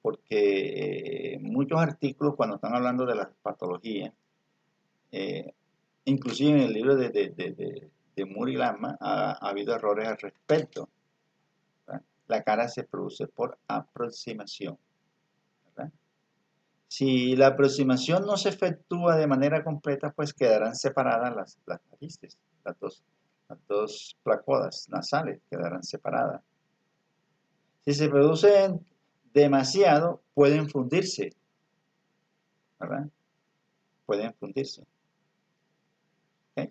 porque muchos artículos cuando están hablando de las patologías, inclusive en el libro de Moore y Lama ha habido errores al respecto, ¿verdad? La cara se produce por aproximación, ¿verdad? Si la aproximación no se efectúa de manera completa, pues quedarán separadas las narices, las dos placodas nasales quedarán separadas. Si se producen demasiado, pueden fundirse, ¿verdad? Pueden fundirse. ¿Okay?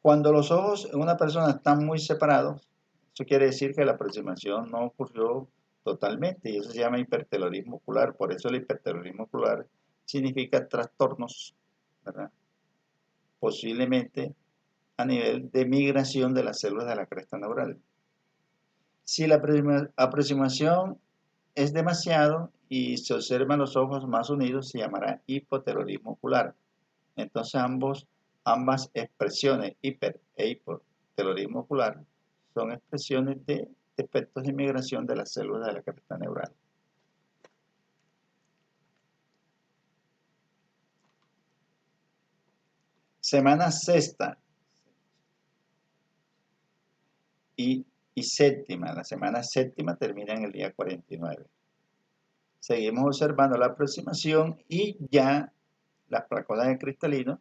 Cuando los ojos en una persona están muy separados, eso quiere decir que la aproximación no ocurrió totalmente y eso se llama hipertelorismo ocular. Por eso el hipertelorismo ocular significa trastornos, ¿verdad?, posiblemente a nivel de migración de las células de la cresta neural. Si la aproximación es demasiado y se observan los ojos más unidos, se llamará hipotelorismo ocular. Entonces ambas expresiones, hiper e hipotelorismo ocular, son expresiones de defectos de migración de las células de la cresta neural. Semana sexta y séptima. La semana séptima termina en el día 49. Seguimos observando la aproximación y ya las placodas de cristalino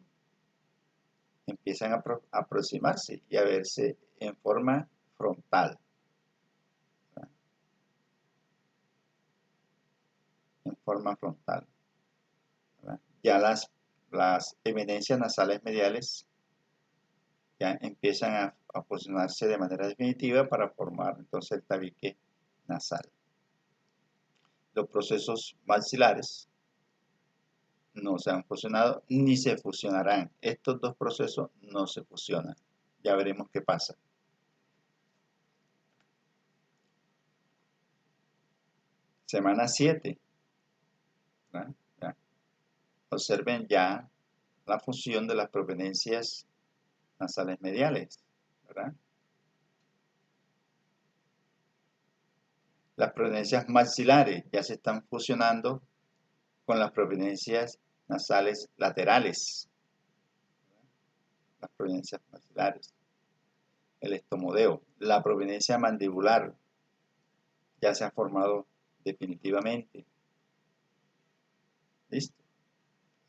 empiezan a aproximarse y a verse en forma frontal, ¿verdad?, en forma frontal, ¿verdad? Ya las eminencias nasales mediales ya empiezan a fusionarse de manera definitiva para formar entonces el tabique nasal. Los procesos maxilares no se han fusionado ni se fusionarán. Estos dos procesos no se fusionan. Ya veremos qué pasa. Semana 7. ¿verdad? Ya. Observen ya la fusión de las prominencias nasales mediales, ¿verdad? Las prominencias maxilares ya se están fusionando con las prominencias nasales laterales, ¿verdad?, las prominencias maxilares. El estomodeo, la prominencia mandibular ya se ha formado definitivamente. ¿Listo?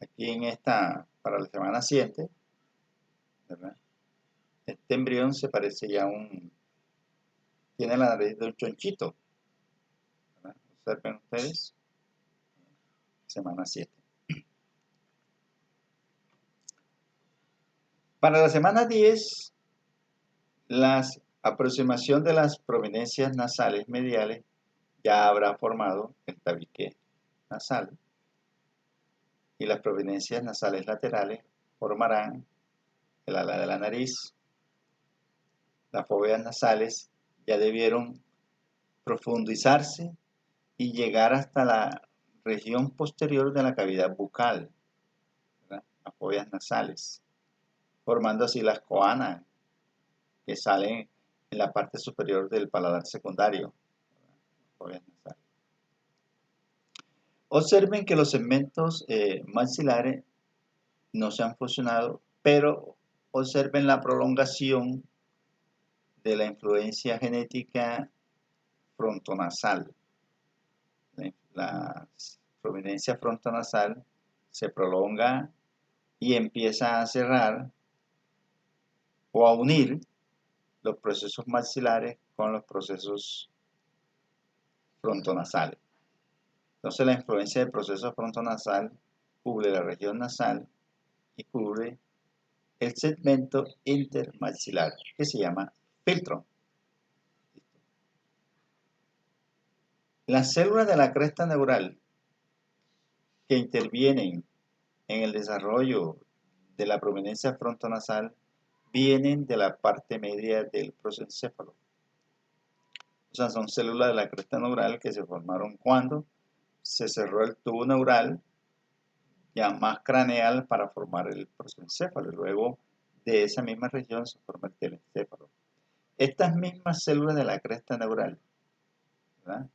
Aquí en esta, para la semana 7, ¿verdad?, este embrión se parece ya a tiene la nariz de un chonchito, Observen ustedes, semana 7. Para la semana 10, la aproximación de las prominencias nasales mediales ya habrá formado el tabique nasal y las prominencias nasales laterales formarán el ala de la nariz. Las foveas nasales ya debieron profundizarse y llegar hasta la región posterior de la cavidad bucal, ¿verdad? Las foveas nasales, formando así las coanas que salen en la parte superior del paladar secundario, foveas nasales. Observen que los segmentos maxilares no se han fusionado, pero observen la prolongación de la influencia genética frontonasal. La prominencia frontonasal se prolonga y empieza a cerrar o a unir los procesos maxilares con los procesos frontonasales. Entonces la influencia del proceso frontonasal cubre la región nasal y cubre el segmento intermaxilar que se llama filtro. Las células de la cresta neural que intervienen en el desarrollo de la prominencia frontonasal vienen de la parte media del prosencéfalo. O sea, son células de la cresta neural que se formaron cuando se cerró el tubo neural ya más craneal para formar el prosencéfalo. Y luego de esa misma región se forma el telencéfalo. Estas mismas células de la cresta neural, ¿verdad?,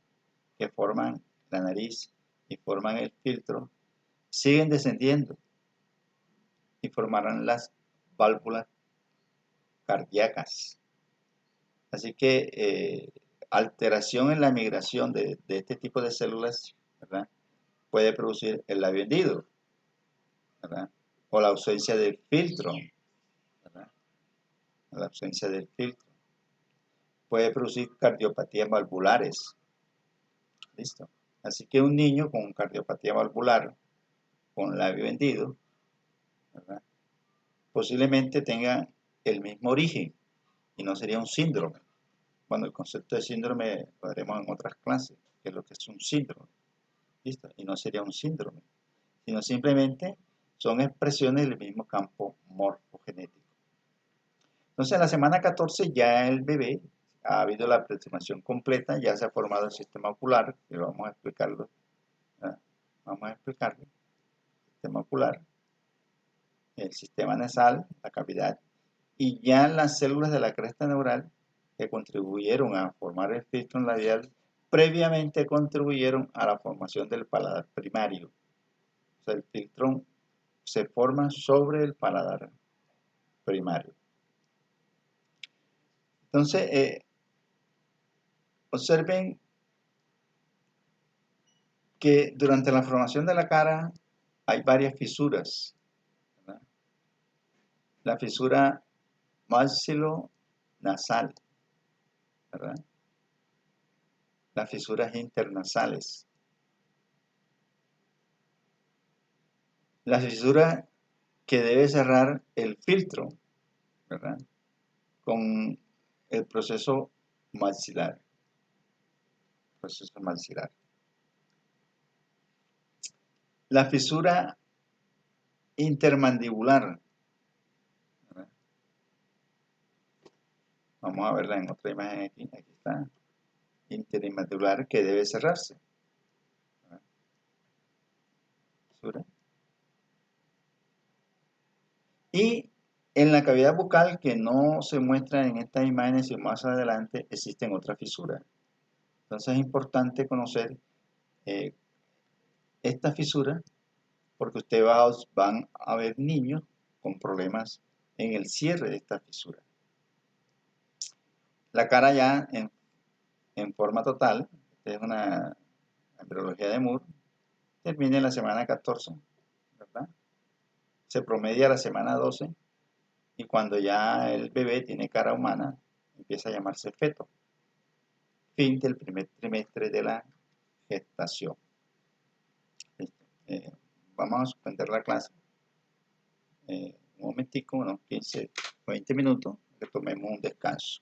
que forman la nariz y forman el filtro, siguen descendiendo y formarán las válvulas cardíacas. Así que alteración en la migración de este tipo de células, ¿verdad?, puede producir el labio hendido, ¿verdad?, o la ausencia del filtro, ¿verdad?, la ausencia del filtro. Puede producir cardiopatías valvulares. ¿Listo? Así que un niño con cardiopatía valvular, con labio hendido, ¿verdad?, posiblemente tenga el mismo origen y no sería un síndrome. Bueno, el concepto de síndrome lo haremos en otras clases, que es lo que es un síndrome. ¿Listo? Y no sería un síndrome, sino simplemente son expresiones del mismo campo morfogenético. Entonces, en la semana 14 ya el bebé ha habido la aproximación completa, ya se ha formado el sistema ocular, que vamos a explicarlo. Vamos a explicarlo. El sistema ocular, el sistema nasal, la cavidad, y ya las células de la cresta neural que contribuyeron a formar el filtro labial, previamente contribuyeron a la formación del paladar primario. O sea, el filtro se forma sobre el paladar primario. Entonces, observen que durante la formación de la cara hay varias fisuras, ¿verdad? La fisura maxilo-nasal, ¿verdad?, las fisuras internasales, la fisura que debe cerrar el filtro, ¿verdad?, con el proceso maxilar. La fisura intermandibular, ¿verdad? Vamos a verla en otra imagen aquí. Aquí está. Intermandibular que debe cerrarse, ¿verdad? Fisura. Y en la cavidad bucal, que no se muestra en estas imágenes y más adelante, existen otras fisuras. Entonces es importante conocer esta fisura porque ustedes van a ver niños con problemas en el cierre de esta fisura. La cara ya en forma total, esta es una embriología de Moore, termina en la semana 14, ¿verdad? Se promedia la semana 12 y cuando ya el bebé tiene cara humana, empieza a llamarse feto. Fin del primer trimestre de la gestación. Listo. Vamos a suspender la clase. Un momentico, unos 15 o 20 minutos, que tomemos un descanso.